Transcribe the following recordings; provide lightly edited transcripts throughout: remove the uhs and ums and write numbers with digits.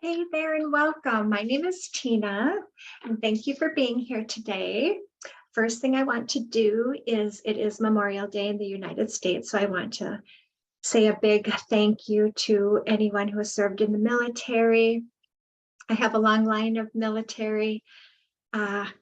Hey there and welcome. My name is Tina and thank you for being here today. First thing I want to do is it is Memorial Day in the United States, so I want to say a big thank you to anyone who has served in the military. I have a long line of military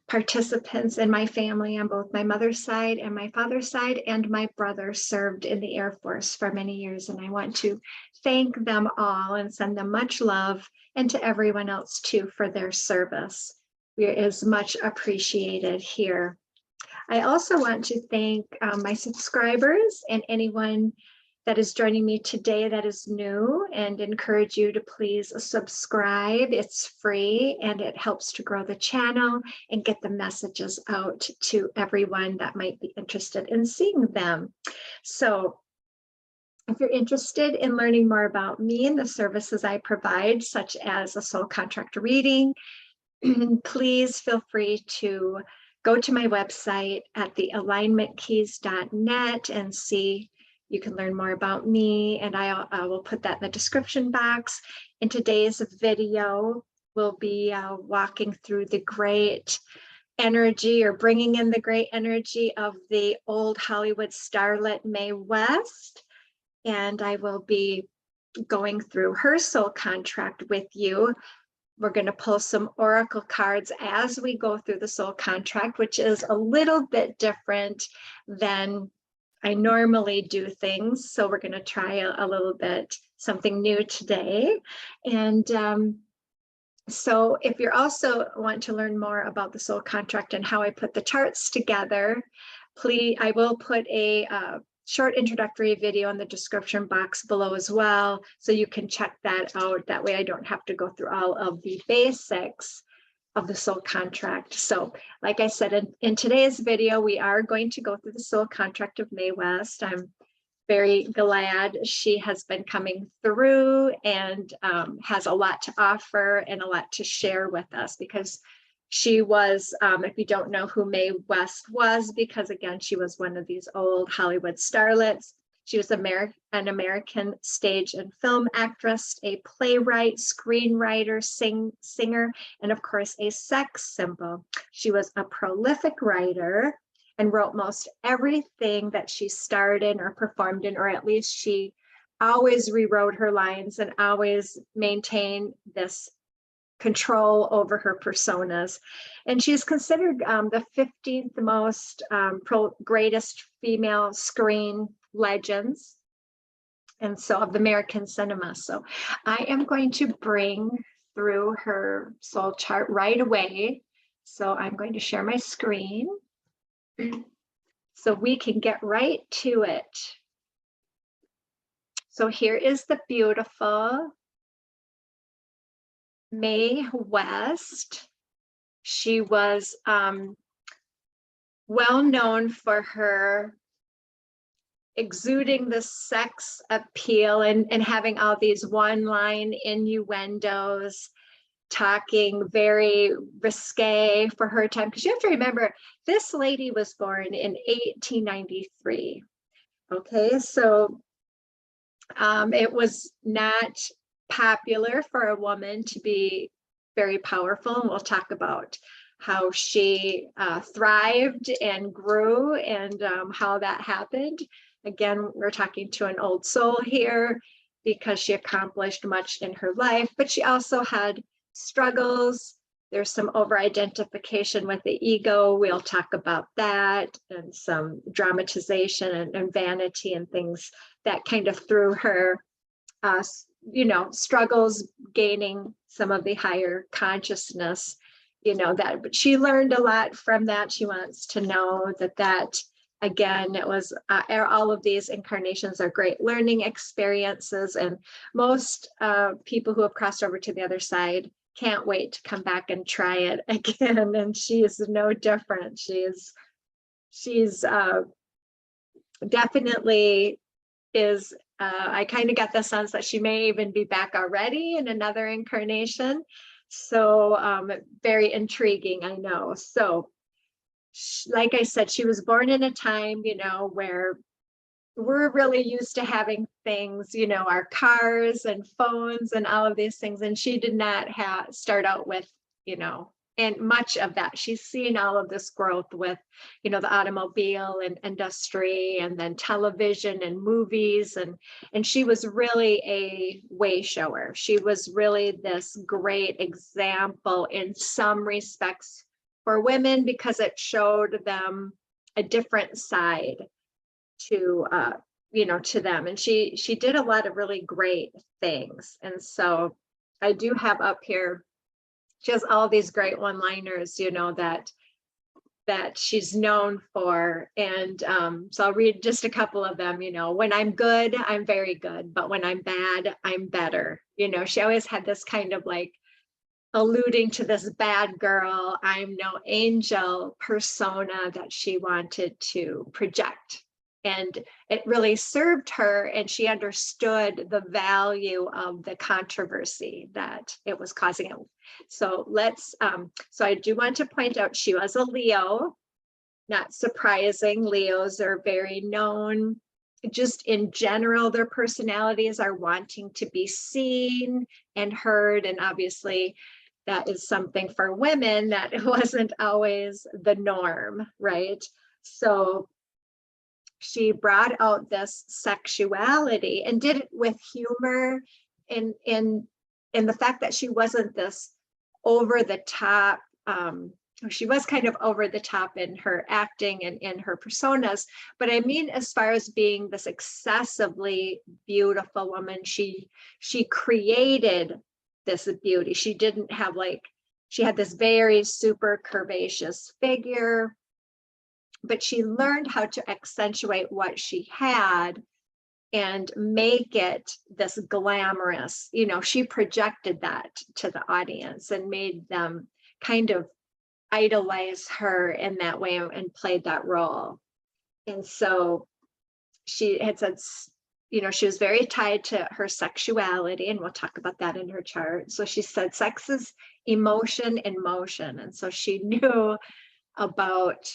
participants in my family on both my mother's side and my father's side, and my brother served in the Air Force for many years, and I want to thank them all and send them much love, and to everyone else too for their service. It is much appreciated here. I also want to thank my subscribers and anyone that is joining me today that is new, and encourage you to please subscribe. It's free and it helps to grow the channel and get the messages out to everyone that might be interested in seeing them. So if you're interested in learning more about me and the services I provide, such as a soul contract reading, please feel free to go to my website at thealignmentkeys.net and see. You can learn more about me, and I will put that in the description box. In today's video, we'll be walking through the great energy, or bringing in the great energy of the old Hollywood Starlet Mae West. And I will be going through her soul contract with you. We're going to pull some oracle cards as we go through the soul contract, which is a little bit different than I normally do things. So we're going to try a little bit something new today. And so if you're also want to learn more about the soul contract and how I put the charts together, please, I will put a short introductory video in the description box below as well, so you can check that out. That way I don't have to go through all of the basics of the soul contract. So like I said, in today's video, we are going to go through the soul contract of Mae West. I'm very glad she has been coming through and has a lot to offer and a lot to share with us, because she was, if you don't know who Mae West was, because again, she was one of these old Hollywood starlets. She was an American stage and film actress, a playwright, screenwriter, singer, and of course, a sex symbol. She was a prolific writer and wrote most everything that she starred in or performed in, or at least she always rewrote her lines and always maintained this control over her personas. And she's considered the 15th most greatest female screen legends, and so of the American cinema. So I am going to bring through her soul chart right away. So I'm going to share my screen so we can get right to it. So here is the beautiful Mae West. She was well known for her exuding the sex appeal and having all these one-line innuendos, talking very risque for her time. Because you have to remember, this lady was born in 1893. Okay, so it was not popular for a woman to be very powerful, and we'll talk about how she thrived and grew and how that happened. Again, we're talking to an old soul here because she accomplished much in her life, but she also had struggles. There's some over-identification with the ego. We'll talk about that, and some dramatization and vanity and things that kind of threw her struggles gaining some of the higher consciousness, that, but she learned a lot from that. She wants to know that again, it was all of these incarnations are great learning experiences, and most people who have crossed over to the other side can't wait to come back and try it again. And she is no different. She's definitely is. I kind of got the sense that she may even be back already in another incarnation. So very intriguing, I know. So like I said, she was born in a time, where we're really used to having things, you know, our cars and phones and all of these things. And she did not start out with, you know, and much of that. She's seen all of this growth with, you know, the automobile and industry, and then television and movies. And she was really a way shower. She was really this great example in some respects for women, because it showed them a different side to you know, to them. And she did a lot of really great things. And so I do have up here, she has all these great one-liners, you know, that she's known for. And so I'll read just a couple of them. You know, when I'm good, I'm very good, but when I'm bad, I'm better. You know, she always had this kind of like alluding to this bad girl, I'm no angel persona that she wanted to project. And it really served her, and she understood the value of the controversy that it was causing. So so I do want to point out she was a Leo. Not surprising, Leos are very known. Just in general, their personalities are wanting to be seen and heard. And obviously, that is something for women that wasn't always the norm, right? So she brought out this sexuality and did it with humor, in the fact that she wasn't this over the top. She was kind of over the top in her acting and in her personas, but I mean, as far as being this excessively beautiful woman, she created this beauty. She didn't have like, she had this very super curvaceous figure, but she learned how to accentuate what she had and make it this glamorous. You know, she projected that to the audience and made them kind of idolize her in that way and played that role. And so she had said, you know, she was very tied to her sexuality, and we'll talk about that in her chart. So she said, sex is emotion in motion. And so she knew about,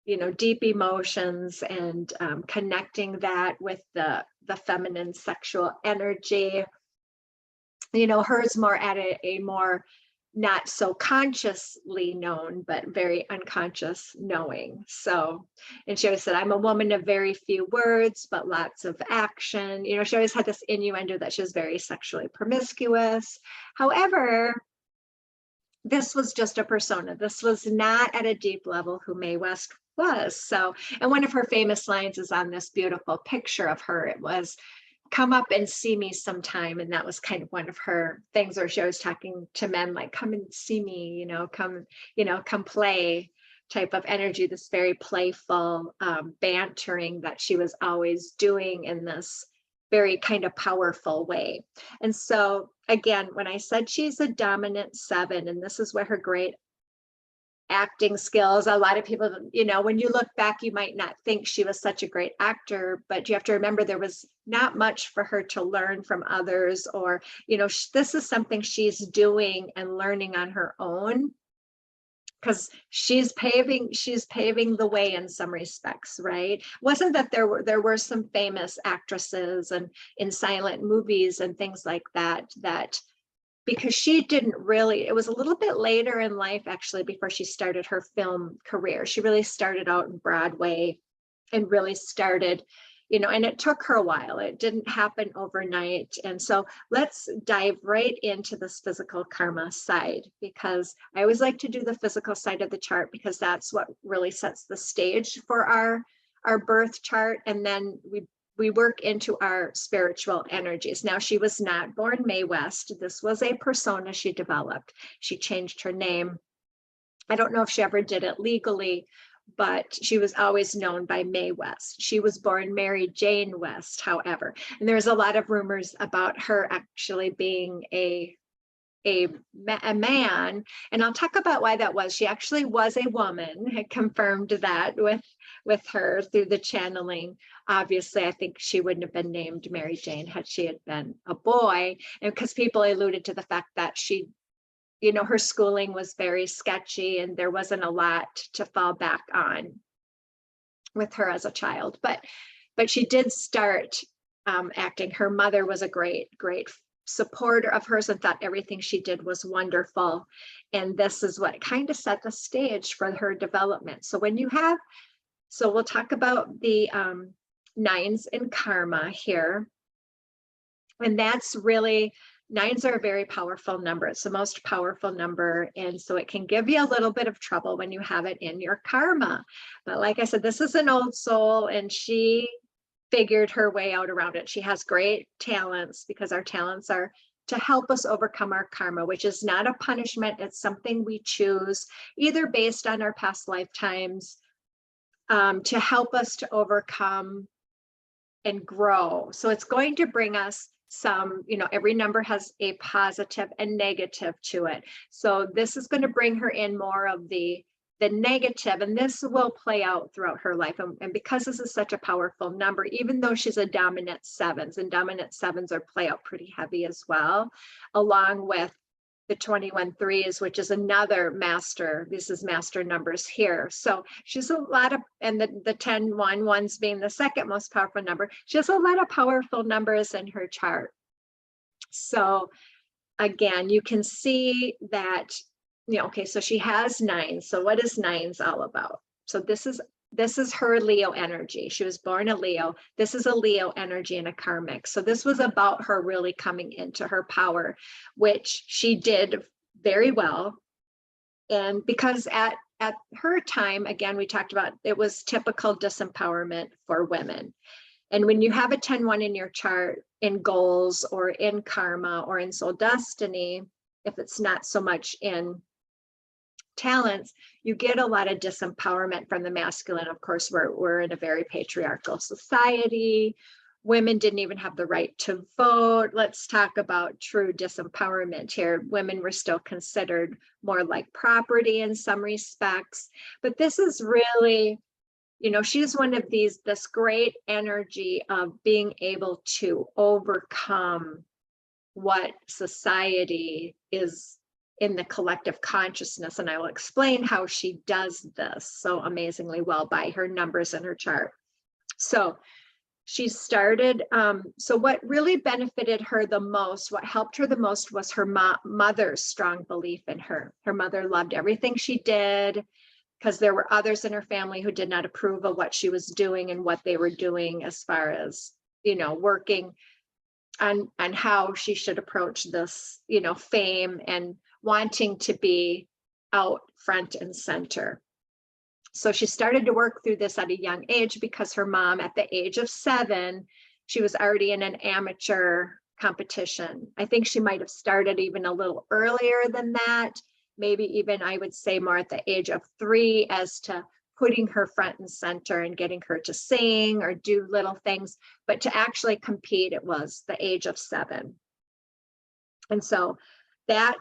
you know, deep emotions and connecting that with the feminine sexual energy. You know, hers more at a more not so consciously known, but very unconscious knowing. So, and she always said, I'm a woman of very few words, but lots of action. You know, she always had this innuendo that she was very sexually promiscuous. However, this was just a persona. This was not at a deep level who Mae West was. So, and one of her famous lines is on this beautiful picture of her. It was, come up and see me sometime. And that was kind of one of her things where she was talking to men like, come and see me, you know, come play type of energy, this very playful bantering that she was always doing in this very kind of powerful way. And so again, when I said she's a dominant 7, and this is where her great acting skills, a lot of people, you know, when you look back, you might not think she was such a great actor, but you have to remember there was not much for her to learn from others, or, you know, this is something she's doing and learning on her own, because she's paving the way in some respects, right? Wasn't that there were some famous actresses and in silent movies and things like that because she didn't really, it was a little bit later in life, actually, before she started her film career. She really started out in Broadway and really started, you know, and it took her a while. It didn't happen overnight. And so let's dive right into this physical karma side, because I always like to do the physical side of the chart, because that's what really sets the stage for our birth chart. And then we work into our spiritual energies. Now, she was not born Mae West. This was a persona she developed. She changed her name. I don't know if she ever did it legally, but she was always known by Mae West. She was born Mary Jane West, however. And there's a lot of rumors about her actually being a man, and I'll talk about why that was. She actually was a woman. I confirmed that with her through the channeling. Obviously, I think she wouldn't have been named Mary Jane had she had been a boy, and because people alluded to the fact that she, you know, her schooling was very sketchy and there wasn't a lot to fall back on with her as a child. But but she did start acting. Her mother was a great supporter of hers and thought everything she did was wonderful. And this is what kind of set the stage for her development. So when you have, so we'll talk about the nines in karma here. And that's really, nines are a very powerful number. It's the most powerful number. And so it can give you a little bit of trouble when you have it in your karma. But like I said, this is an old soul, and she figured her way out around it. She has great talents, because our talents are to help us overcome our karma, which is not a punishment. It's something we choose, either based on our past lifetimes, to help us to overcome and grow. So it's going to bring us some, every number has a positive and negative to it. So this is going to bring her in more of the negative, and this will play out throughout her life. And because this is such a powerful number, even though she's a dominant sevens, and dominant sevens are play out pretty heavy as well, along with the 21 threes, which is another master. This is master numbers here. So she's a lot of, and the 10 ones being the second most powerful number. She has a lot of powerful numbers in her chart. So again, you can see that, okay, so she has nines. So what is nines all about? So this is her Leo energy. She was born a Leo. This is a Leo energy and a karmic. So this was about her really coming into her power, which she did very well. And because at her time, again, we talked about, it was typical disempowerment for women. And when you have a 10-1 in your chart, in goals or in karma or in soul destiny, if it's not so much in talents, you get a lot of disempowerment from the masculine. Of course, we're in a very patriarchal society. Women didn't even have the right to vote. Let's talk about true disempowerment here. Women were still considered more like property in some respects. But this is really, she's one of this great energy of being able to overcome what society is in the collective consciousness. And I will explain how she does this so amazingly well by her numbers in her chart. So she started, so what really benefited her the most, what helped her the most, was her mother's strong belief in her. Her mother loved everything she did, because there were others in her family who did not approve of what she was doing and what they were doing as far as, working on how she should approach this, fame and wanting to be out front and center. So she started to work through this at a young age, because her mom, at the age of 7, she was already in an amateur competition. I think she might have started even a little earlier than that, maybe even, I would say, more at the age of 3, as to putting her front and center and getting her to sing or do little things. But to actually compete, it was the age of 7. And so that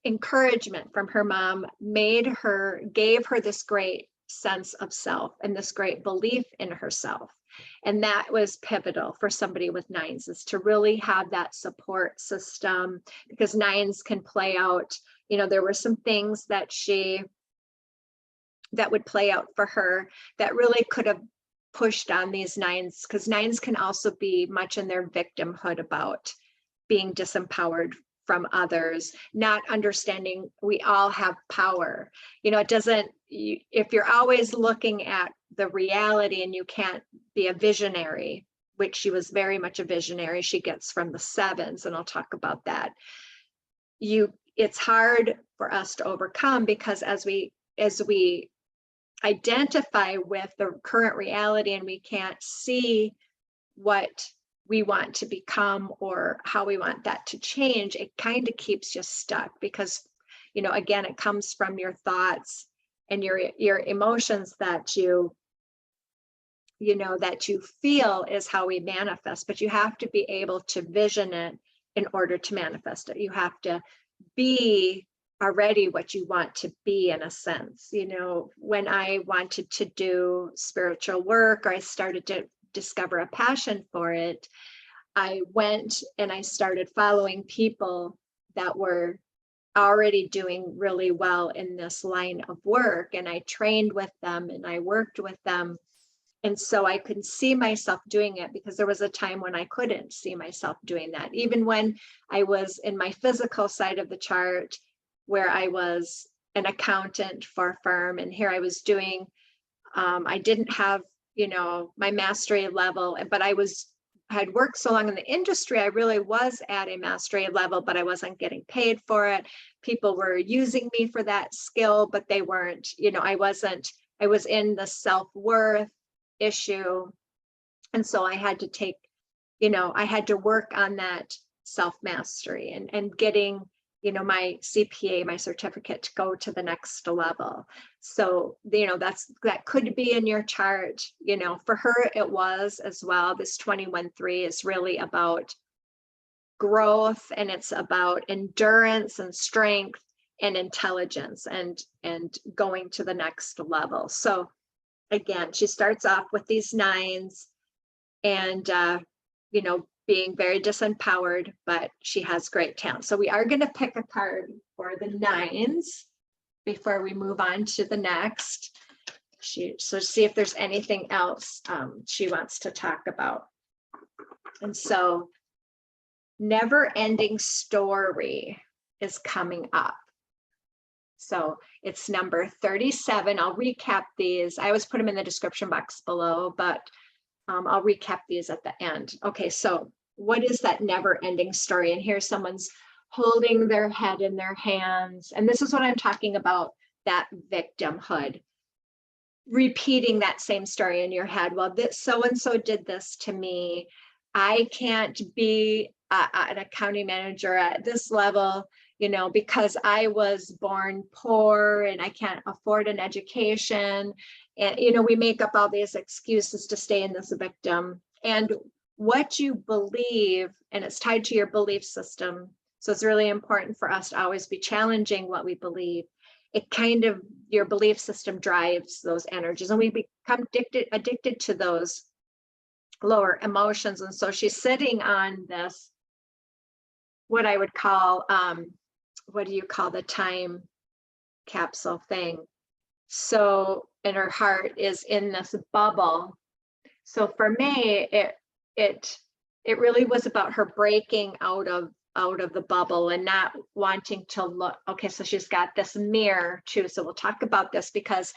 encouragement from her mom gave her this great sense of self and this great belief in herself. And that was pivotal for somebody with 9s, is to really have that support system, because 9s can play out, there were some things that would play out for her that really could have pushed on these 9s, because 9s can also be much in their victimhood about being disempowered from others, not understanding we all have power. It doesn't, if you're always looking at the reality and you can't be a visionary, which she was very much a visionary, she gets from the 7s, and I'll talk about that. It's hard for us to overcome, because as we identify with the current reality and we can't see what we want to become or how we want that to change, it kind of keeps you stuck, because, again, it comes from your thoughts and your emotions that you feel is how we manifest. But you have to be able to vision it in order to manifest it. You have to be already what you want to be, in a sense. When I wanted to do spiritual work, or I started to discover a passion for it, I went and I started following people that were already doing really well in this line of work, and I trained with them and I worked with them And so I could see myself doing it, because there was a time when I couldn't see myself doing that. Even when I was in my physical side of the chart, where I was an accountant for a firm, and here I was doing, I didn't have, my mastery level, but had worked so long in the industry, I really was at a mastery level, but I wasn't getting paid for it. People were using me for that skill, but they weren't, I was in the self-worth issue. And so I had to take, I had to work on that self-mastery and getting, my CPA, my certificate, to go to the next level. So, that could be in your chart, for her, it was as well. This 21-3 is really about growth, and it's about endurance and strength and intelligence and going to the next level. So again, she starts off with these 9s, and being very disempowered, but she has great talent. So we are going to pick a card for the 9s before we move on to the next. So see if there's anything else she wants to talk about. And so never ending story is coming up. So it's number 37. I'll recap these. I always put them in the description box below, but I'll recap these at the end. Okay, so what is that never ending story? And here someone's holding their head in their hands. And this is what I'm talking about, that victimhood. Repeating that same story in your head. Well, this so-and-so did this to me. I can't be an accounting manager at this level, because I was born poor and I can't afford an education. And, we make up all these excuses to stay in this victim. And what you believe, and it's tied to your belief system. So it's really important for us to always be challenging what we believe. It kind of, your belief system drives those energies, and we become addicted to those lower emotions. And so she's sitting on this, what I would call, what do you call the time capsule thing? So, and her heart is in this bubble. So for me, it really was about her breaking out of the bubble and not wanting to look. Okay, so she's got this mirror too. So we'll talk about this, because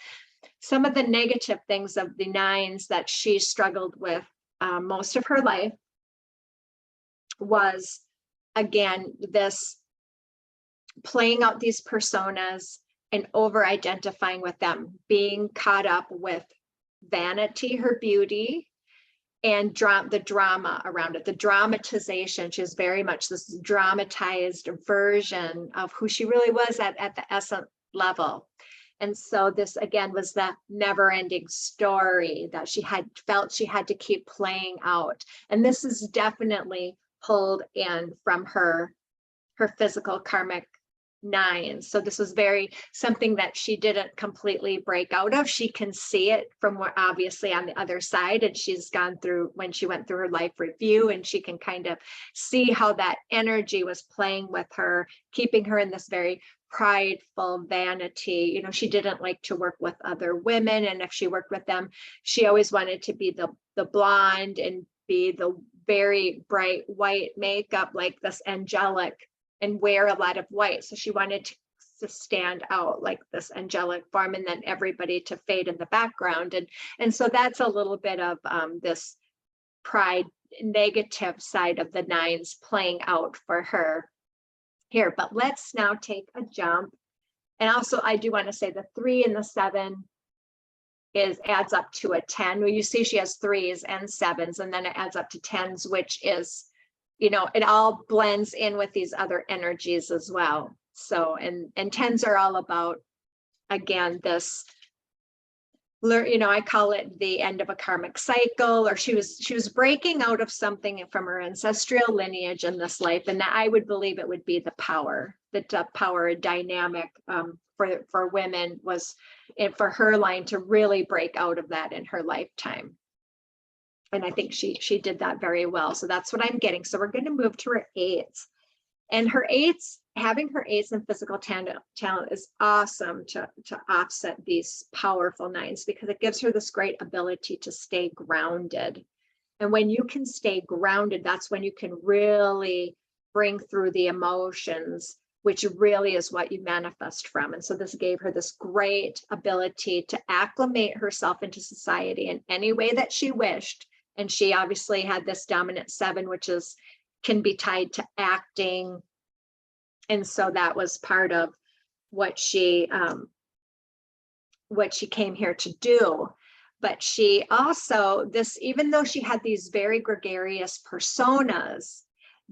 some of the negative things of the 9s that she struggled with most of her life was, again, this playing out these personas and over identifying with them, being caught up with vanity, her beauty, and the drama around it, the dramatization. She was very much this dramatized version of who she really was at the essence level. And so this, again, was that never-ending story that she had felt she had to keep playing out. And this is definitely pulled in from her physical karmic 9. So this was something that she didn't completely break out of. She can see it from what, obviously, on the other side, and she's gone through, when she went through her life review, and she can kind of see how that energy was playing with her, keeping her in this very prideful vanity. She didn't like to work with other women, and if she worked with them, she always wanted to be the blonde and be the very bright white makeup, like this angelic, and wear a lot of white. So she wanted to stand out like this angelic form, and then everybody to fade in the background. And so that's a little bit of this pride, negative side of the 9s playing out for her here. But let's now take a jump. And also, I do want to say the 3 and the 7 adds up to a 10. Well, you see she has 3s and 7s, and then it adds up to 10s, which is, it all blends in with these other energies as well. So, and 10s are all about, again, this, I call it the end of a karmic cycle, or she was breaking out of something from her ancestral lineage in this life. And that I would believe it would be the power dynamic for women was, and for her line to really break out of that in her lifetime. And I think she did that very well. So that's what I'm getting. So we're going to move to her 8s. And her 8s having her eights and physical talent is awesome to offset these powerful nines, because it gives her this great ability to stay grounded. And when you can stay grounded, that's when you can really bring through the emotions, which really is what you manifest from. And so this gave her this great ability to acclimate herself into society in any way that she wished. And she obviously had this dominant 7, which can be tied to acting. And so that was part of what she came here to do. But she also, even though she had these very gregarious personas,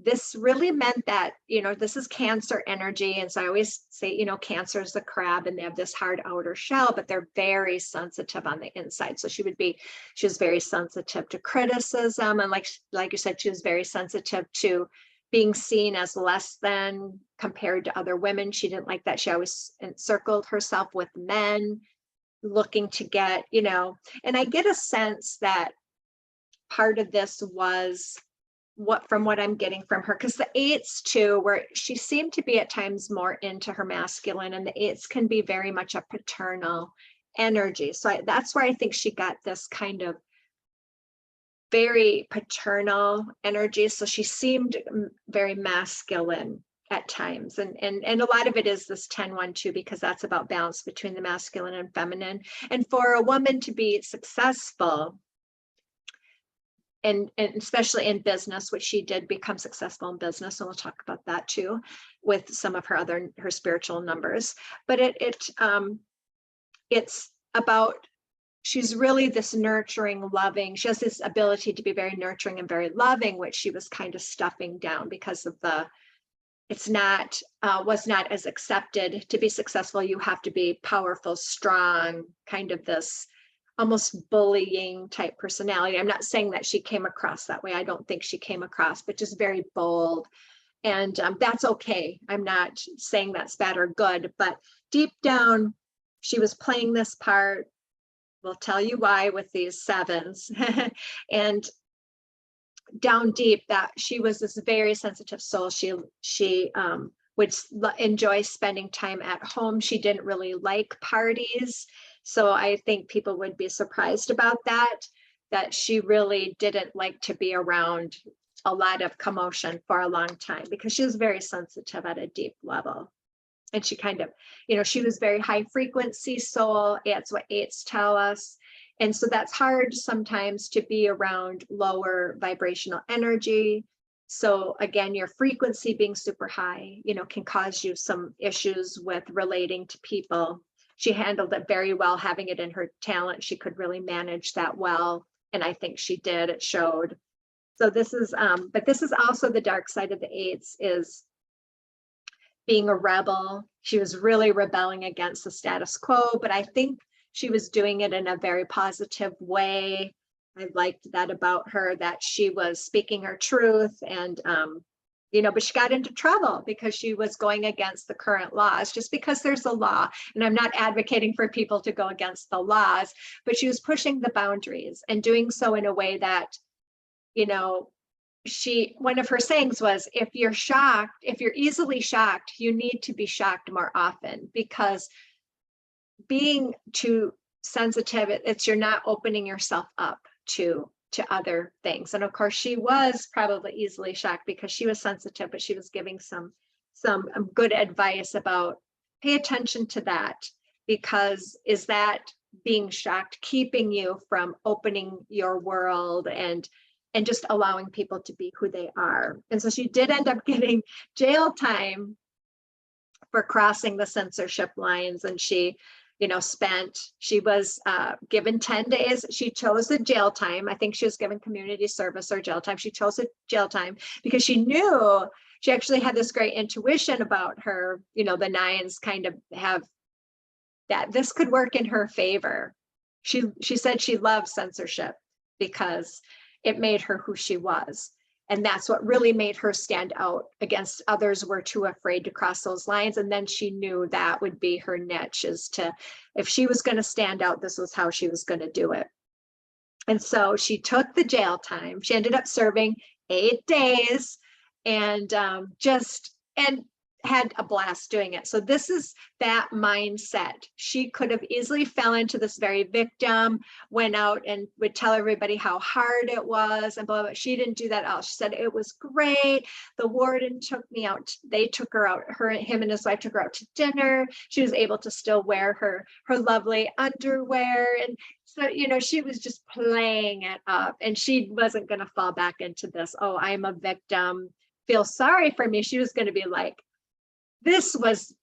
this really meant that, this is Cancer energy. And so I always say, Cancer is the crab, and they have this hard outer shell, but they're very sensitive on the inside. So she was very sensitive to criticism. And like you said, she was very sensitive to being seen as less than compared to other women. She didn't like that. She always encircled herself with men, looking to get, and I get a sense that part of this was from what I'm getting from her, because the 8s too, where she seemed to be at times more into her masculine, and the 8s can be very much a paternal energy. So that's where I think she got this kind of very paternal energy. So she seemed very masculine at times. And a lot of it is this 10-1 too, because that's about balance between the masculine and feminine. And for a woman to be successful, and especially in business, which she did become successful in business, and we'll talk about that too with some of her spiritual numbers. But it's about, she's really this nurturing, loving. She has this ability to be very nurturing and very loving, which she was kind of stuffing down because of was not as accepted. To be successful, you have to be powerful, strong, kind of this almost bullying type personality. I'm not saying that she came across that way. I don't think she came across, but just very bold. And that's okay. I'm not saying that's bad or good, but deep down, she was playing this part. We'll tell you why with these 7s. And down deep, that she was this very sensitive soul. She would enjoy spending time at home. She didn't really like parties. So I think people would be surprised about that she really didn't like to be around a lot of commotion for a long time, because she was very sensitive at a deep level. And she kind of, she was very high frequency soul. It's what 8s tell us. And so that's hard sometimes to be around lower vibrational energy. So again, your frequency being super high, can cause you some issues with relating to people. She handled it very well, having it in her talent. She could really manage that well. And I think she did, it showed. So this is, but this is also the dark side of the 8s, is being a rebel. She was really rebelling against the status quo, but I think she was doing it in a very positive way. I liked that about her, that she was speaking her truth, and but she got into trouble because she was going against the current laws, just because there's a law. And I'm not advocating for people to go against the laws, but she was pushing the boundaries and doing so in a way that, one of her sayings was, if you're easily shocked, you need to be shocked more often, because being too sensitive, you're not opening yourself up to other things. And of course, she was probably easily shocked because she was sensitive, but she was giving some good advice about pay attention to that, because is that being shocked keeping you from opening your world and just allowing people to be who they are. And so she did end up getting jail time for crossing the censorship lines. And she was given 10 days. She chose the jail time. I think she was given community service or jail time. She chose the jail time because she knew, she actually had this great intuition about her, the 9s kind of have that this could work in her favor. She said she loved censorship because it made her who she was. And that's what really made her stand out against others who were too afraid to cross those lines. And then she knew that would be her niche, if she was going to stand out, this was how she was going to do it. And so she took the jail time. She ended up serving 8 days, and had a blast doing it. So this is that mindset. She could have easily fell into this very victim, went out and would tell everybody how hard it was and blah, blah. She didn't do that at all. She said, it was great. The warden took me out. They took her out, him and his wife took her out to dinner. She was able to still wear her lovely underwear. And so, you know, she was just playing it up, and she wasn't going to fall back into this, oh, I'm a victim, feel sorry for me. She was going to be like, this was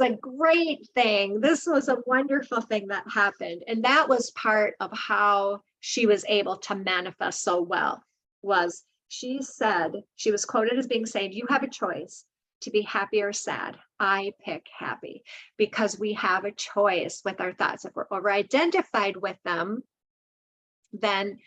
a great thing. This was a wonderful thing that happened. And that was part of how she was able to manifest so well. Was she said, she was quoted as being saying, you have a choice to be happy or sad. I pick happy, because we have a choice with our thoughts. If we're over identified with them, then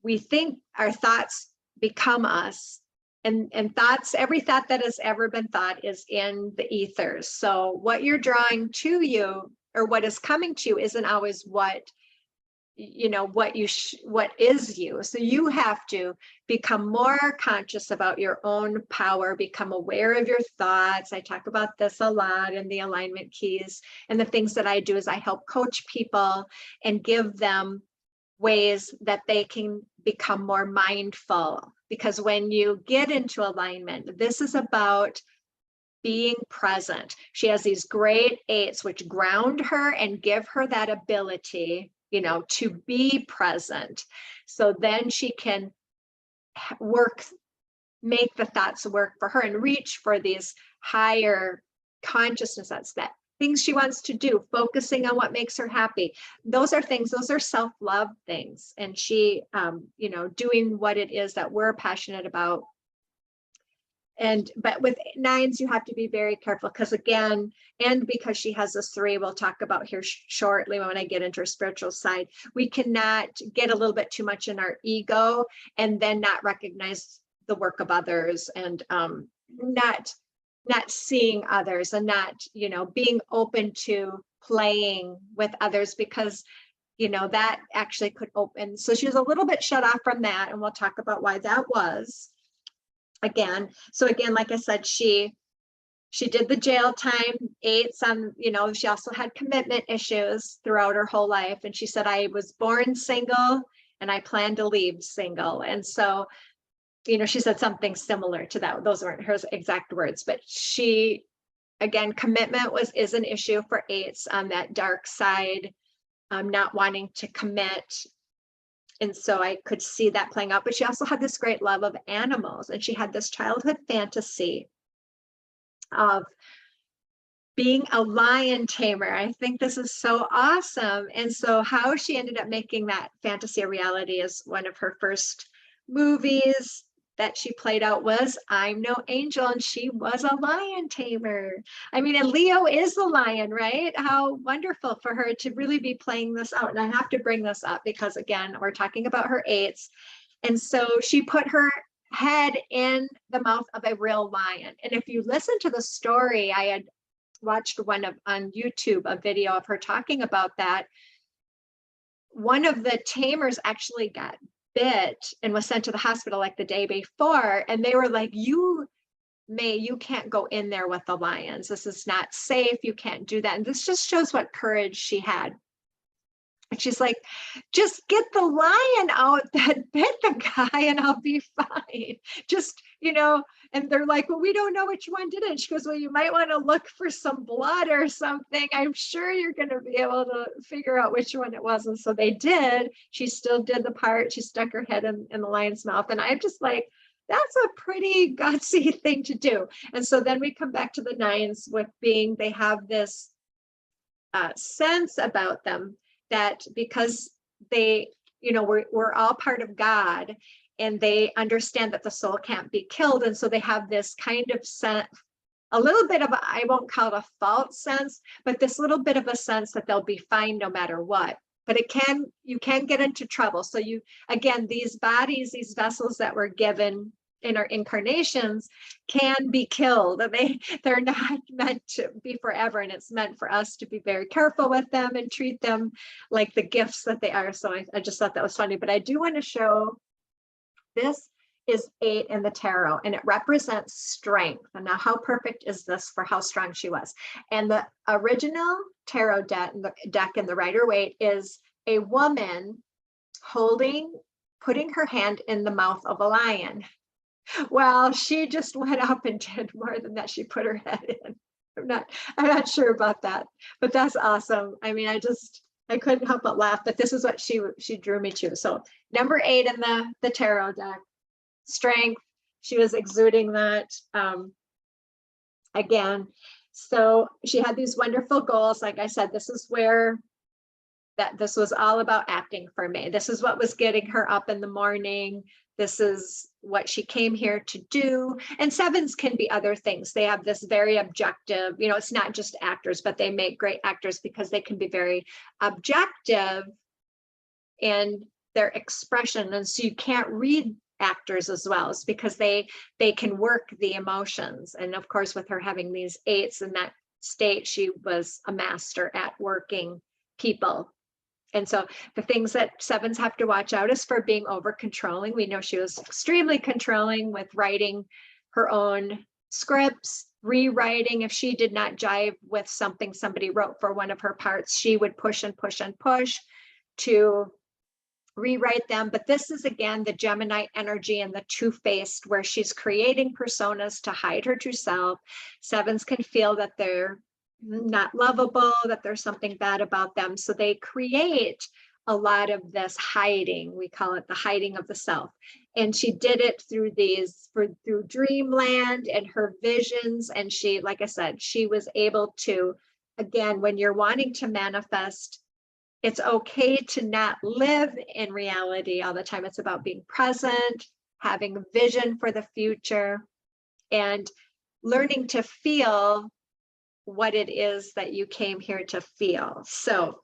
we think our thoughts become us. And thoughts, every thought that has ever been thought is in the ethers. So what you're drawing to you, or what is coming to you, isn't always what, you know, what is you. So you have to become more conscious about your own power, become aware of your thoughts. I talk about this a lot in the alignment keys. And the things that I do is I help coach people and give them ways that they can become more mindful. Because when you get into alignment, this is about being present. She has these great 8s which ground her and give her that ability, you know, to be present. So then she can make the thoughts work for her and reach for these higher consciousnesses, that things she wants to do, focusing on what makes her happy. Those are things, those are self-love things. And she, you know, doing what it is that we're passionate about. But with 9s, you have to be very careful, because again, and because she has this 3, we'll talk about here shortly when I get into her spiritual side, we cannot get a little bit too much in our ego and then not recognize the work of others, and not seeing others, and not, you know, being open to playing with others, because, you know, that actually could open. So she was a little bit shut off from that, and we'll talk about why that was. Again, like I said, she did the jail time, 8s on, you know, she also had commitment issues throughout her whole life. And she said, I was born single and I plan to leave single. And so, you know, she said something similar to that. Those weren't her exact words, but she, again, commitment is an issue for 8s on that dark side, not wanting to commit. And so I could see that playing out. But she also had this great love of animals. And she had this childhood fantasy of being a lion tamer. I think this is so awesome. And so how she ended up making that fantasy a reality is one of her first movies that she played out was I'm No Angel, and she was a lion tamer. I mean, and Leo is the lion, right? How wonderful for her to really be playing this out. And I have to bring this up because, again, we're talking about her 8s. And so she put her head in the mouth of a real lion. And if you listen to the story, I had watched on YouTube, a video of her talking about that. One of the tamers actually got bit and was sent to the hospital like the day before, and they were like, you can't go in there with the lions, this is not safe, you can't do that. And this just shows what courage she had. And she's like, just get the lion out that bit the guy and I'll be fine. Just, you know, and they're like, well, we don't know which one did it. She goes, well, you might want to look for some blood or something. I'm sure you're going to be able to figure out which one it was. And so they did. She still did the part. She stuck her head in the lion's mouth. And I'm just like, that's a pretty gutsy thing to do. And so then we come back to the 9s with being, they have this sense about them that because they, you know, we're all part of God, and they understand that the soul can't be killed. And so they have this kind of sense, a little bit of, I won't call it a false sense, but this little bit of a sense that they'll be fine no matter what. But you can get into trouble. So you, again, these bodies, these vessels that were given in our incarnations can be killed. They're not meant to be forever, and it's meant for us to be very careful with them and treat them like the gifts that they are. So I just thought that was funny. But I do want to show this is 8 in the tarot, and it represents strength. And now how perfect is this for how strong she was? And the original tarot deck in the Rider-Waite is a woman putting her hand in the mouth of a lion. Well, she just went up and did more than that. She put her head in. I'm not sure about that, but that's awesome. I mean, I couldn't help but laugh, but this is what she drew me to. So number 8 in the tarot deck, strength. She was exuding that again. So she had these wonderful goals. Like I said, this was all about acting for me. This is what was getting her up in the morning. This is what she came here to do. And 7s can be other things. They have this very objective, it's not just actors, but they make great actors because they can be very objective in their expression. And so you can't read actors as well. It's because they can work the emotions. And of course, with her having these 8s in that state, she was a master at working people. And so the things that 7s have to watch out is for being over controlling. We know she was extremely controlling with writing her own scripts, rewriting. If she did not jive with something somebody wrote for one of her parts, she would push and push and push to rewrite them. But this is again the Gemini energy and the two-faced, where she's creating personas to hide her true self. 7s can feel that they're not lovable, that there's something bad about them. So they create a lot of this hiding. We call it the hiding of the self. And she did it through through dreamland and her visions. And she, like I said, she was able to, again, when you're wanting to manifest, it's okay to not live in reality all the time. It's about being present, having a vision for the future, and learning to feel what it is that you came here to feel. So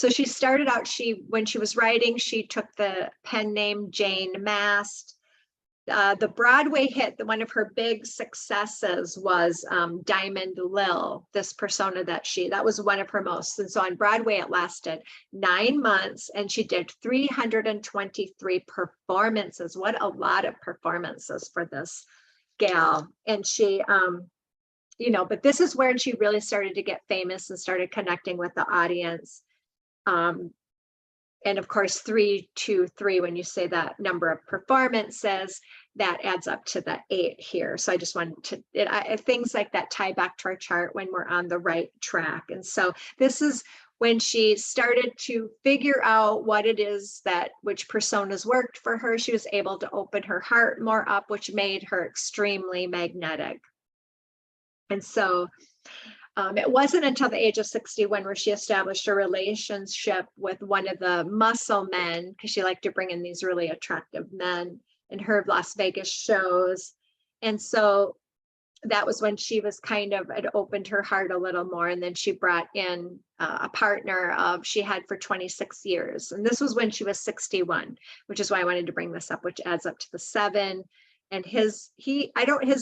she started out, when she was writing, she took the pen name Jane Mast. The Broadway hit, one of her big successes was Diamond Lil, this persona that was one of her most. And so on Broadway, it lasted 9 months, and she did 323 performances. What a lot of performances for this gal. And she, but this is where she really started to get famous and started connecting with the audience. And of course, 323, when you say that number of performances, that adds up to the 8 here. So I just wanted to, things like that tie back to our chart when we're on the right track. And so this is when she started to figure out what it is which personas worked for her. She was able to open her heart more up, which made her extremely magnetic. And so it wasn't until the age of 61 where she established a relationship with one of the muscle men, because she liked to bring in these really attractive men in her Las Vegas shows. And so that was when she was had opened her heart a little more. And then she brought in a partner she had for 26 years. And this was when she was 61, which is why I wanted to bring this up, which adds up to the 7. And his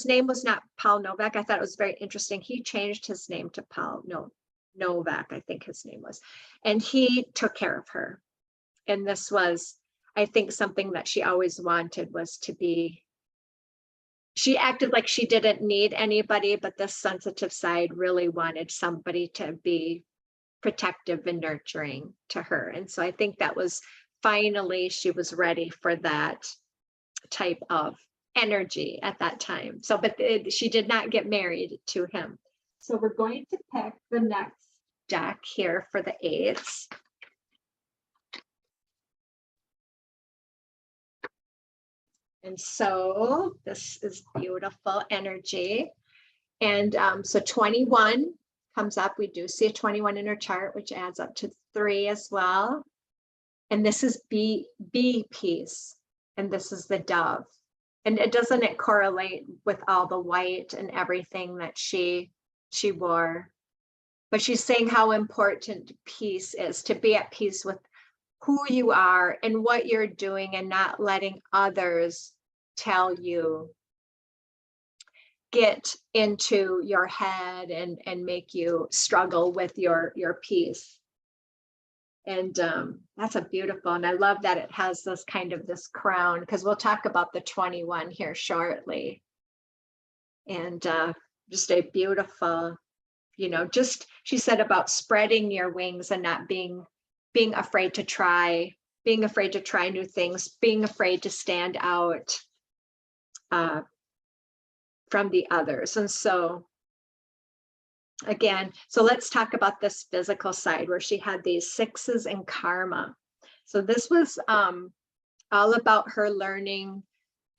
name was not Paul Novak. I thought it was very interesting. He changed his name to Paul Novak, I think his name was. And he took care of her. And this was, I think, something that she always wanted, was to be, she acted like she didn't need anybody, but this sensitive side really wanted somebody to be protective and nurturing to her. And so I think that was finally, she was ready for that type of energy at that time. So, but she did not get married to him. So we're going to pick the next deck here for the 8s. And so this is beautiful energy. And so 21 comes up. We do see a 21 in her chart, which adds up to 3 as well. And this is B piece. And this is the dove. And doesn't it correlate with all the white and everything that she wore? But she's saying how important peace is, to be at peace with who you are and what you're doing, and not letting others tell you, get into your head and make you struggle with your peace. And that's a beautiful, and I love that it has this kind of this crown, because we'll talk about the 21 here shortly. And just a beautiful, just, she said about spreading your wings and not being afraid to try, new things, being afraid to stand out from the others. And so again, so let's talk about this physical side where she had these 6s in karma. So this was all about her learning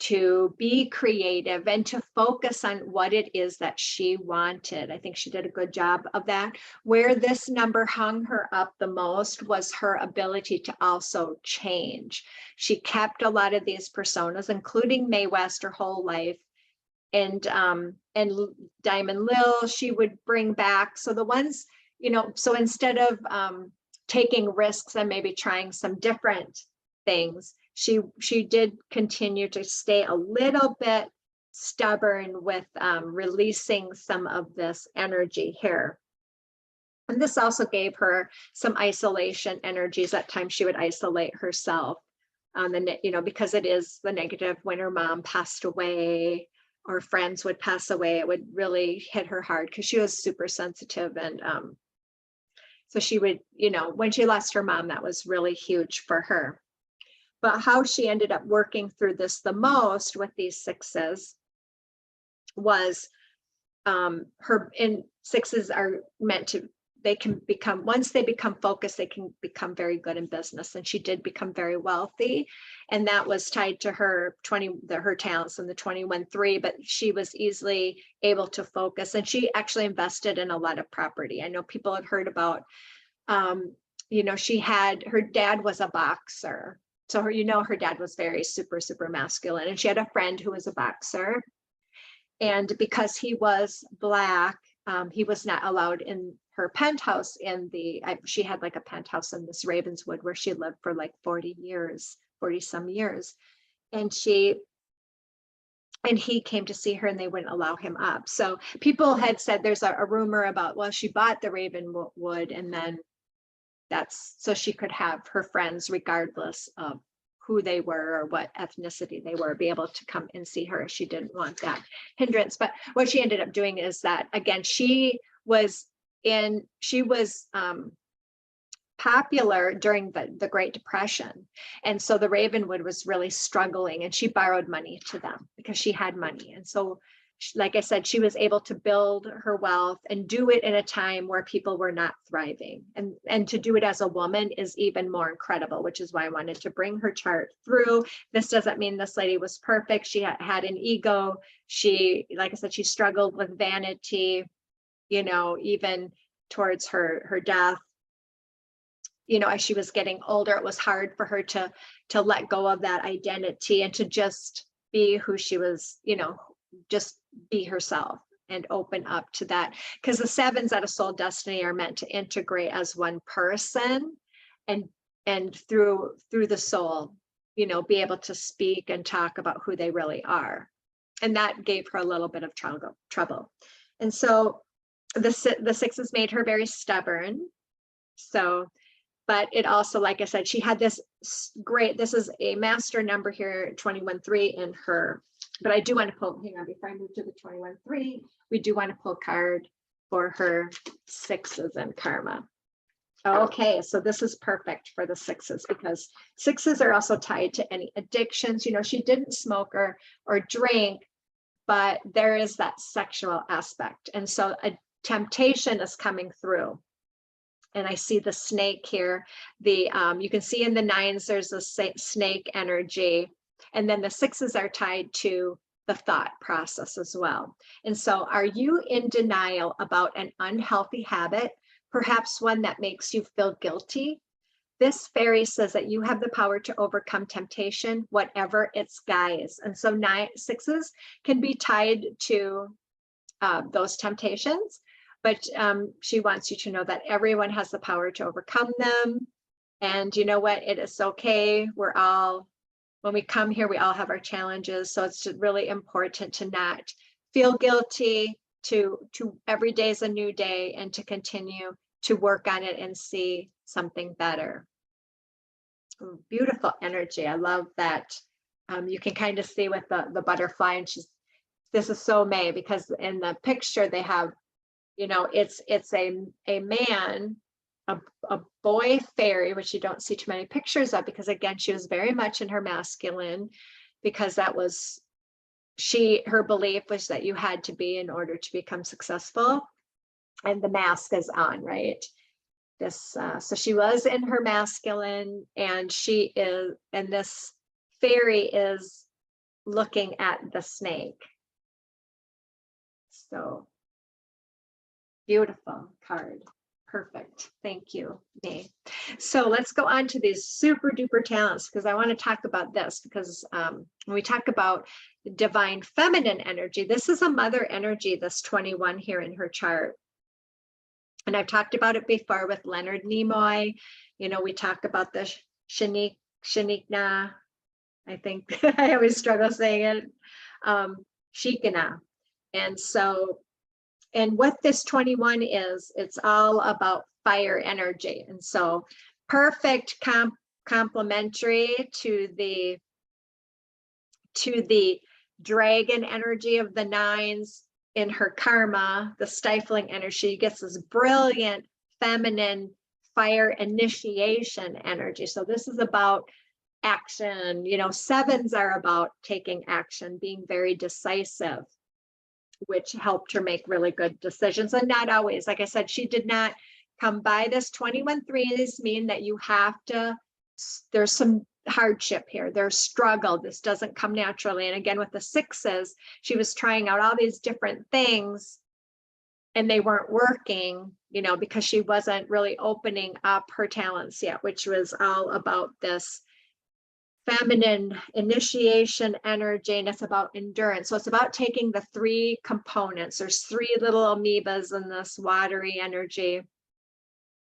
to be creative and to focus on what it is that she wanted. I think she did a good job of that. Where this number hung her up the most was her ability to also change. She kept a lot of these personas, including Mae West, her whole life. And Diamond Lil, she would bring back. So the ones, so instead of taking risks and maybe trying some different things, she did continue to stay a little bit stubborn with releasing some of this energy here. And this also gave her some isolation energies. At times she would isolate herself, because it is the negative. When her mom passed away, or friends would pass away, it would really hit her hard because she was super sensitive. And so she would, when she lost her mom, that was really huge for her. But how she ended up working through this the most with these 6s was her, and 6s are meant to, they can become, once they become focused, they can become very good in business. And she did become very wealthy. And that was tied to her her talents in the 21-3, but she was easily able to focus. And she actually invested in a lot of property. I know people have heard about, her dad was a boxer. So her dad was very super, super masculine. And she had a friend who was a boxer. And because he was Black, he was not allowed in her penthouse she had like a penthouse in this Ravenswood where she lived for like 40 some years. And he came to see her and they wouldn't allow him up. So people had said there's a rumor about, well, she bought the Ravenwood and then so she could have her friends, regardless of who they were or what ethnicity they were, be able to come and see her. She didn't want that hindrance. But what she ended up doing is that, again, she was popular during the Great Depression. And so the Ravenwood was really struggling, and she borrowed money to them because she had money. And so, like I said, she was able to build her wealth and do it in a time where people were not thriving. And to do it as a woman is even more incredible, which is why I wanted to bring her chart through. This doesn't mean this lady was perfect. She had an ego. She, like I said, she struggled with vanity, even towards her death. As she was getting older, it was hard for her to let go of that identity and to just be who she was, just be herself and open up to that. Because the 7s out of Soul Destiny are meant to integrate as one person and through the soul, be able to speak and talk about who they really are. And that gave her a little bit of trouble. And so the 6s made her very stubborn. So, but it also, like I said, she had this this is a master number here, 21-3 in her. But I do want to pull, hang on, before I move to the 21-3, we do want to pull a card for her 6s in karma. Okay, so this is perfect for the 6s because 6s are also tied to any addictions. She didn't smoke or drink, but there is that sexual aspect. And so a temptation is coming through. And I see the snake here. You can see in the 9s, there's a snake energy. And then the 6s are tied to the thought process as well. And so are you in denial about an unhealthy habit, perhaps one that makes you feel guilty? This fairy says that you have the power to overcome temptation, whatever its guise. And so 6s can be tied to those temptations, but she wants you to know that everyone has the power to overcome them. And you know what? It is okay. When we come here, we all have our challenges. So it's really important to not feel guilty, to every day is a new day, and to continue to work on it and see something better. Beautiful energy. I love that. You can kind of see with the butterfly, and this is so May, because in the picture they have, you know, it's a man, a boy fairy, which you don't see too many pictures of, because again, she was very much in her masculine, because that was her belief was that you had to be in order to become successful, and the mask is on, right? So she was in her masculine, and this fairy is looking at the snake. So beautiful card. Perfect. Thank you, Mae. So let's go on to these super duper talents, because I want to talk about this, because when we talk about divine feminine energy, this is a mother energy, this 21 here in her chart. And I've talked about it before with Leonard Nimoy. You know, we talk about the Shaniqna. I think I always struggle saying it. Shikana. And so, and what this 21 is, it's all about fire energy. And so perfect complementary to the dragon energy of the nines. In her karma, the stifling energy, she gets this brilliant feminine fire initiation energy. So this is about action. You know, sevens are about taking action, being very decisive, which helped her make really good decisions. And not always, like I said, she did not come by this. 21 threes mean that you have to, there's some hardship here, there's struggle. This doesn't come naturally. And again, with the sixes, she was trying out all these different things and they weren't working, you know, because she wasn't really opening up her talents yet, which was all about this feminine initiation energy, and it's about endurance. So it's about taking the three components. There's three little amoebas in this watery energy,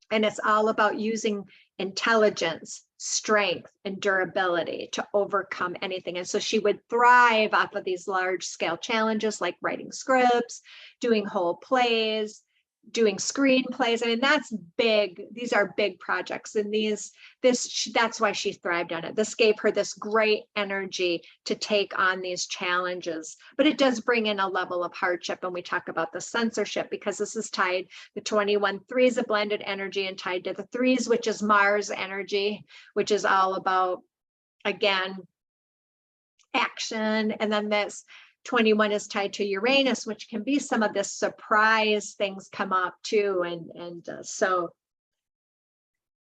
and it's all about using intelligence, strength, and durability to overcome anything. And so she would thrive off of these large scale challenges, like writing scripts, doing whole plays, doing screenplays. I mean, that's big. These are big projects, and that's why she thrived on it. This gave her this great energy to take on these challenges, but it does bring in a level of hardship. And we talk about the censorship, because this is tied, the 21 threes, a blended energy, and tied to the threes, which is Mars energy, which is all about, again, action. And then this 21 is tied to Uranus, which can be some of this surprise things come up too. So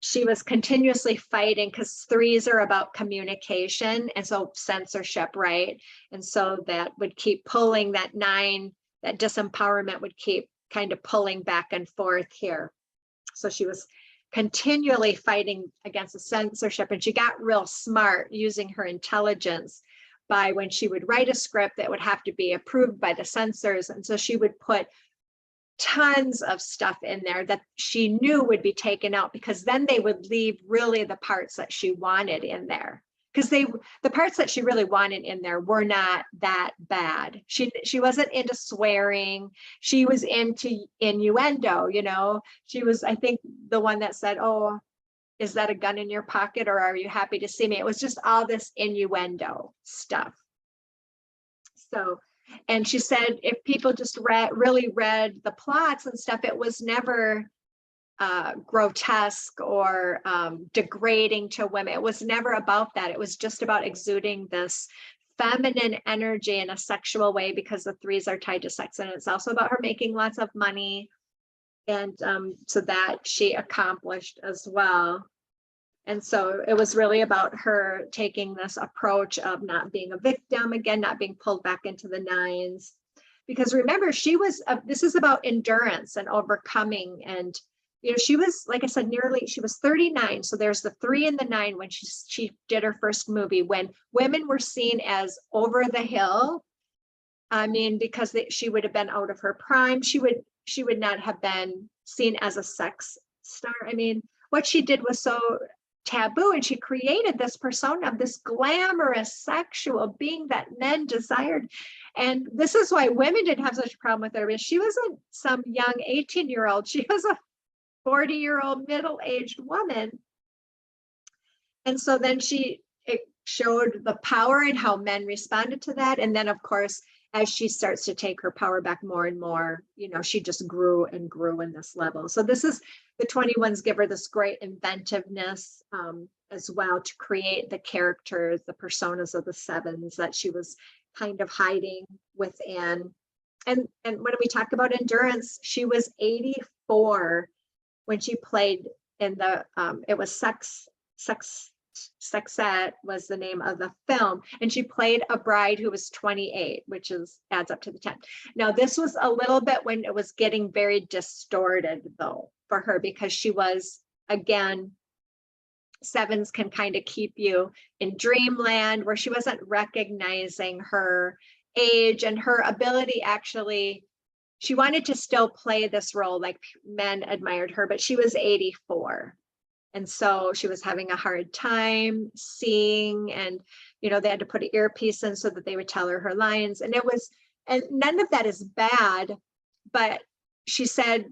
she was continuously fighting, because threes are about communication, and so censorship, right? And so that would keep pulling, that 9, that disempowerment would keep kind of pulling back and forth here. So she was continually fighting against the censorship, and she got real smart using her intelligence by, when she would write a script that would have to be approved by the censors. And so she would put tons of stuff in there that she knew would be taken out, because then they would leave really the parts that she wanted in there, because the parts that she really wanted in there were not that bad. She wasn't into swearing. She was into innuendo, you know. She was, I think, the one that said, "Oh, is that a gun in your pocket, or are you happy to see me?" It was just all this innuendo stuff. So, and she said if people just really read the plots and stuff, it was never grotesque or degrading to women. It was never about that. It was just about exuding this feminine energy in a sexual way, because the threes are tied to sex. And it's also about her making lots of money. And so that she accomplished as well. And so it was really about her taking this approach of not being a victim, again, not being pulled back into the nines. Because remember, this is about endurance and overcoming. And, you know, she was, like I said, she was 39. So there's the 3 and the 9 when she did her first movie, when women were seen as over the hill. I mean, because she would have been out of her prime. She would not have been seen as a sex star. I mean, what she did was so taboo, and she created this persona of this glamorous sexual being that men desired. And this is why women didn't have such a problem with her, because she wasn't some young 18-year-old. She was a 40-year-old middle-aged woman. And so then it showed the power and how men responded to that. And then, of course, as she starts to take her power back more and more, you know, she just grew and grew in this level. So this is, the 21s give her this great inventiveness as well to create the characters, the personas of the 7s that she was kind of hiding within. And when we talk about endurance, she was 84 when she played in the, it was Sexette was the name of the film, and she played a bride who was 28, which adds up to the 10. Now this was a little bit when it was getting very distorted though for her, because she was, again, 7s can kind of keep you in dreamland, where she wasn't recognizing her age and her ability. Actually, she wanted to still play this role, like men admired her, but she was 84. And so she was having a hard time seeing, and, you know, they had to put an earpiece in so that they would tell her lines. And none of that is bad, but she said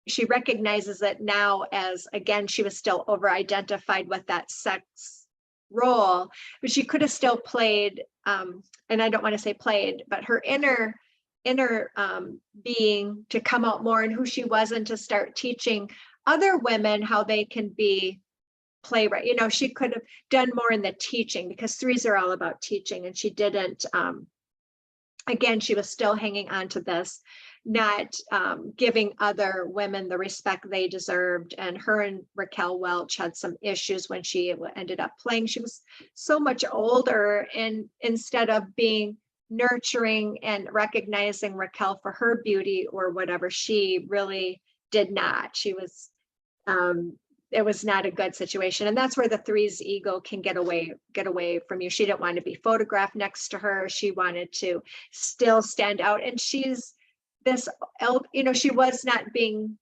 she recognizes it now as, again, she was still over-identified with that sex role, but she could have still played, and I don't want to say played, but her inner being to come out more in who she was, and to start teaching other women how they can be playwright. You know, she could have done more in the teaching, because 3s are all about teaching, and she didn't. Again, she was still hanging on to this, not giving other women the respect they deserved. And her and Raquel Welch had some issues when she ended up playing. She was so much older, and instead of being nurturing and recognizing Raquel for her beauty or whatever, she really did not. She was, it was not a good situation. And that's where the 3's ego can get away from you. She didn't want to be photographed next to her. She wanted to still stand out. And she's this, you know, she was not being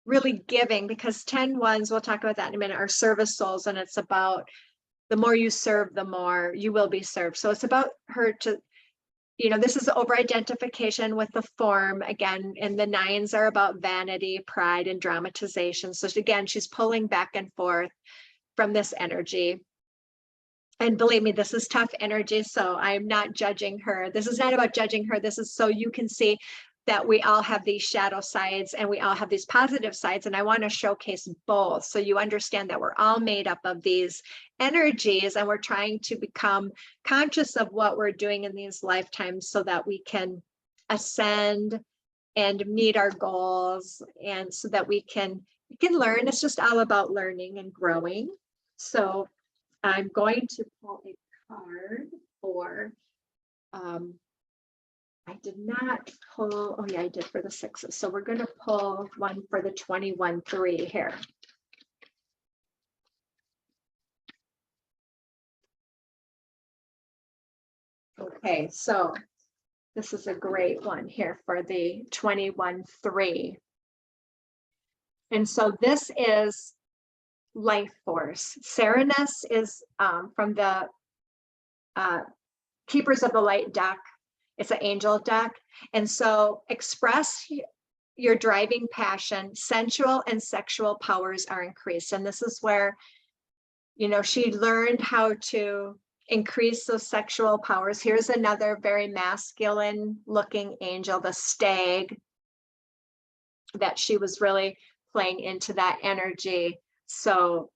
really giving, because 10-1s, we'll talk about that in a minute, are service souls. And it's about the more you serve, the more you will be served. So it's about her to, you know, this is over-identification with the form again, and the 9s are about vanity, pride, and dramatization. So again, she's pulling back and forth from this energy. And believe me, this is tough energy, so I'm not judging her. This is not about judging her. This is so you can see that we all have these shadow sides and we all have these positive sides. And I want to showcase both, so you understand that we're all made up of these energies, and we're trying to become conscious of what we're doing in these lifetimes so that we can ascend and meet our goals, and so that we can learn. It's just all about learning and growing. So I'm going to pull a card for, I did not pull, oh yeah, I did for the 6s. So we're going to pull one for the 21-3 here. Okay, so this is a great one here for the 21-3. And so this is life force. Serenus is from the Keepers of the Light deck. It's an angel deck. And so express your driving passion, sensual and sexual powers are increased. And this is where, you know, she learned how to increase those sexual powers. Here's another very masculine looking angel, the stag, that she was really playing into that energy. So,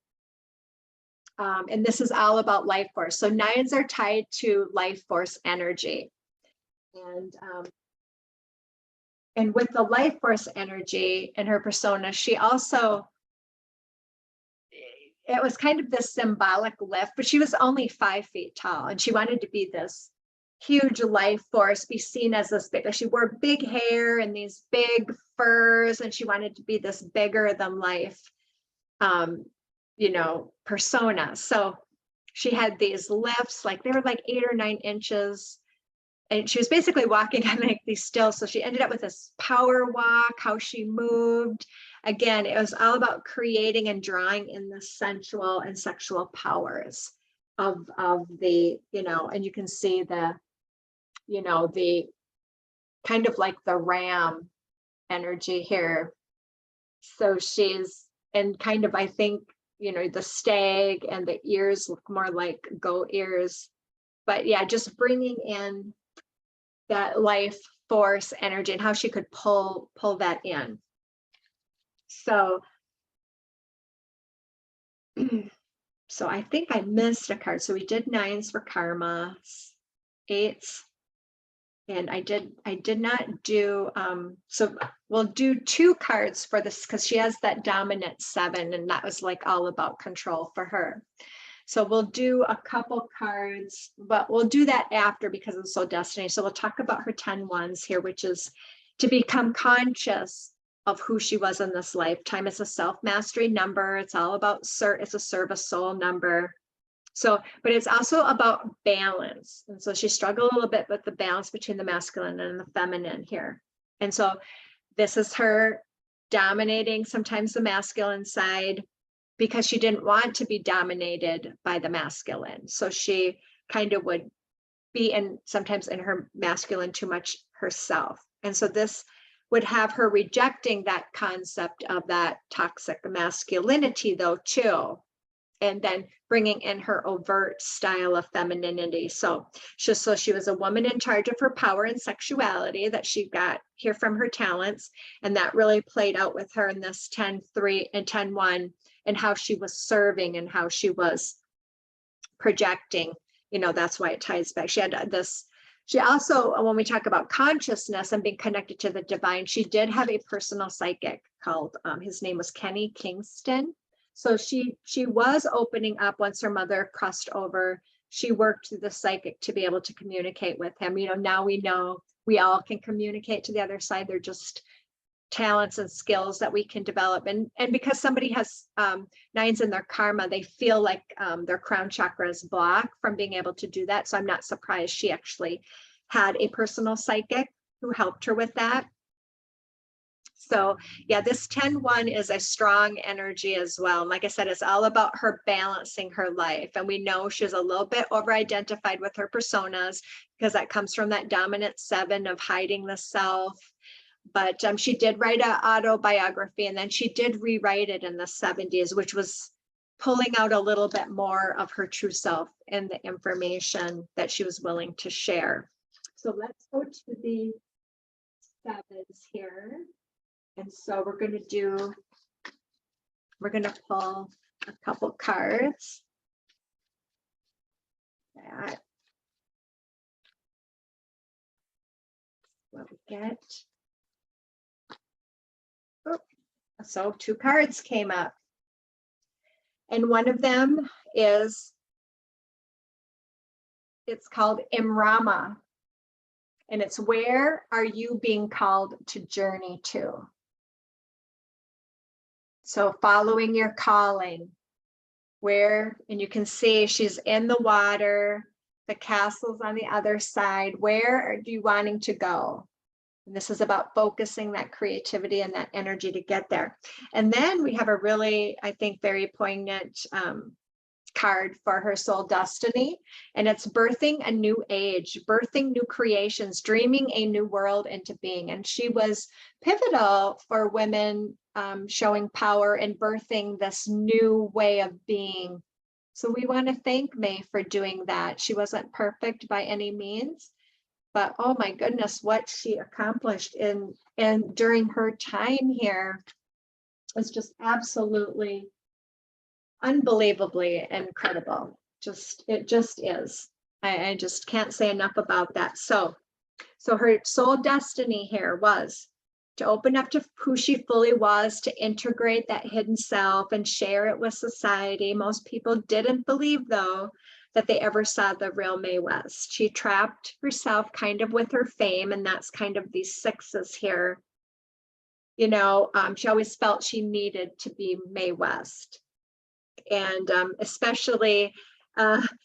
and this is all about life force. So 9s are tied to life force energy. And with the life force energy and her persona, she also, it was kind of this symbolic lift, but she was only 5 feet tall, and she wanted to be this huge life force, be seen as this big. She wore big hair and these big furs, and she wanted to be this bigger than life, you know, persona. So she had these lifts, like they were like 8 or 9 inches. And she was basically walking on like these stills. So she ended up with this power walk, how she moved. Again, it was all about creating and drawing in the sensual and sexual powers of the, you know, and you can see the, you know, the kind of like the ram energy here. So she's, and kind of, I think, you know, the stag and the ears look more like goat ears. But yeah, just bringing in that life force energy and how she could pull that in. So, so I think I missed a card. So we did 9s for karma, 8s, and I did not do, so we'll do 2 cards for this because she has that dominant 7, and that was like all about control for her. So we'll do a couple cards, but we'll do that after because of Soul Destiny. So we'll talk about her 10 wands here, which is to become conscious of who she was in this lifetime. It's a self-mastery number. It's all about it's a service soul number. So, but it's also about balance. And so she struggled a little bit with the balance between the masculine and the feminine here. And so this is her dominating sometimes the masculine side, because she didn't want to be dominated by the masculine. So she kind of would be sometimes in her masculine too much herself. And so this would have her rejecting that concept of that toxic masculinity though too, and then bringing in her overt style of femininity. So she was a woman in charge of her power and sexuality that she got here from her talents. And that really played out with her in this 10-3 and 10-1, and how she was serving and how she was projecting. You know, that's why it ties back. She had this, she also, when we talk about consciousness and being connected to the divine, she did have a personal psychic called, his name was Kenny Kingston. So she was opening up once her mother crossed over. She worked through the psychic to be able to communicate with him. You know, now we know we all can communicate to the other side. They're just talents and skills that we can develop. And because somebody has 9s in their karma, they feel like their crown chakra is blocked from being able to do that. So I'm not surprised she actually had a personal psychic who helped her with that. So yeah, this 10-1 is a strong energy as well. And like I said, it's all about her balancing her life. And we know she's a little bit over-identified with her personas because that comes from that dominant 7 of hiding the self. But she did write an autobiography, and then she did rewrite it in the 70s, which was pulling out a little bit more of her true self and the information that she was willing to share. So let's go to the 7s here. And so we're going to pull a couple cards. That what we get. Oh, so 2 cards came up. And one of them is, it's called Imrama. And it's, where are you being called to journey to? So following your calling, where, and you can see she's in the water, the castle's on the other side. Where are you wanting to go? And this is about focusing that creativity and that energy to get there. And then we have a really, I think, very poignant card for her soul destiny. And it's birthing a new age, birthing new creations, dreaming a new world into being. And she was pivotal for women showing power and birthing this new way of being. So we want to thank Mae for doing that. She wasn't perfect by any means, but oh my goodness, what she accomplished during her time here was just absolutely unbelievably incredible. It just is. I just can't say enough about that. So her soul destiny here was to open up to who she fully was, to integrate that hidden self and share it with society. Most people didn't believe, though, that they ever saw the real Mae West. She trapped herself kind of with her fame, and that's kind of these 6s here. You know, she always felt she needed to be Mae West. And especially,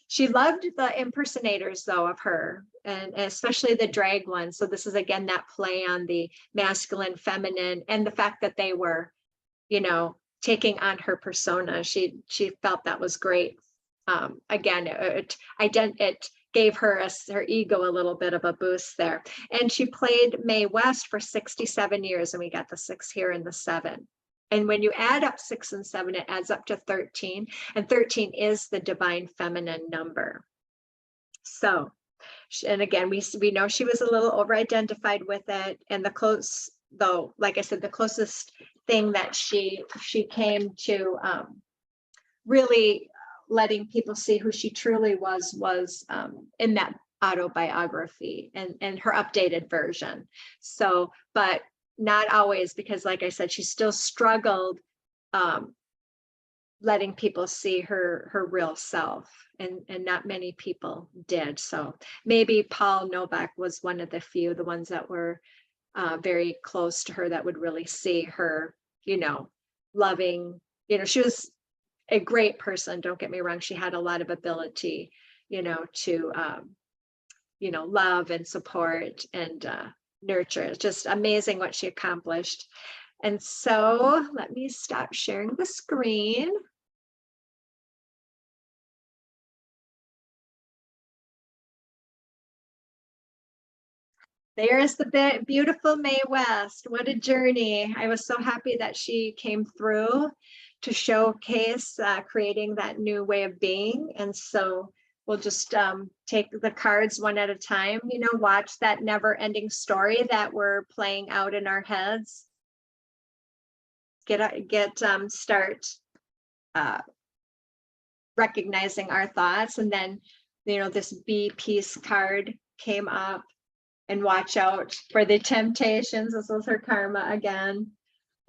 she loved the impersonators, though, of her, and especially the drag ones. So this is, again, that play on the masculine, feminine, and the fact that they were, you know, taking on her persona. She felt that was great. Again, it gave her her ego a little bit of a boost there. And she played Mae West for 67 years, and we got the 6 here and the 7. And when you add up 6 and 7, it adds up to 13. And 13 is the divine feminine number. So, and again, we know she was a little over-identified with it. And though, like I said, the closest thing that she came to really letting people see who she truly was in that autobiography and her updated version. So, but not always, because like I said, she still struggled letting people see her real self, and not many people did. So maybe Paul Novak was one of the few, the ones that were very close to her, that would really see her, you know, loving, you know, she was a great person, don't get me wrong. She had a lot of ability, you know, to you know, love and support and nurture. It's just amazing what she accomplished. And so let me stop sharing the screen. There's the beautiful Mae West. What a journey. I was so happy that she came through to showcase creating that new way of being. And so we'll just take the cards one at a time, you know, watch that never-ending story that we're playing out in our heads. Start recognizing our thoughts. And then, you know, this Be Peace card came up. And watch out for the temptations. This was her karma again.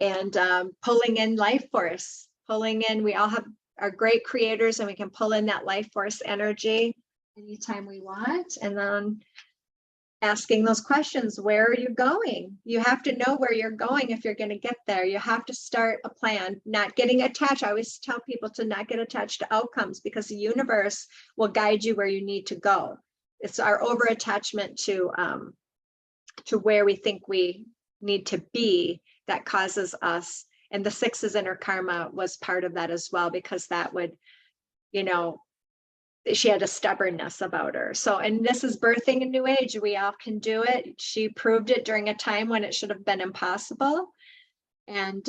And pulling in life force, we all are great creators, and we can pull in that life force energy anytime we want. And then asking those questions, where are you going? You have to know where you're going if you're going to get there. You have to start a plan, not getting attached. I always tell people to not get attached to outcomes, because the universe will guide you where you need to go. It's our over attachment to where we think we need to be that causes us. And the 6s in her karma was part of that as well, because that would, you know, she had a stubbornness about her. So, and this is birthing a new age. We all can do it. She proved it during a time when it should have been impossible. And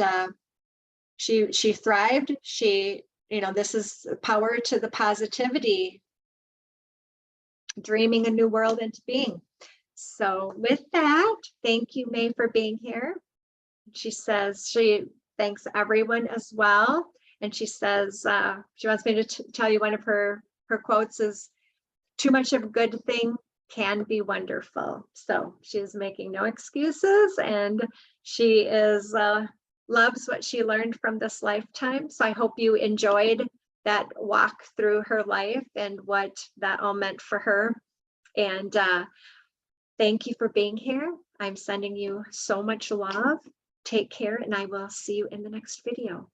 she thrived. She, you know, this is power to the positivity, dreaming a new world into being. So with that, thank you, Mae, for being here. She says she thanks everyone as well. And she says she wants me to tell you one of her quotes is, too much of a good thing can be wonderful. So she's making no excuses, and she is loves what she learned from this lifetime. So I hope you enjoyed that walk through her life and what that all meant for her. And thank you for being here. I'm sending you so much love. Take care, and I will see you in the next video.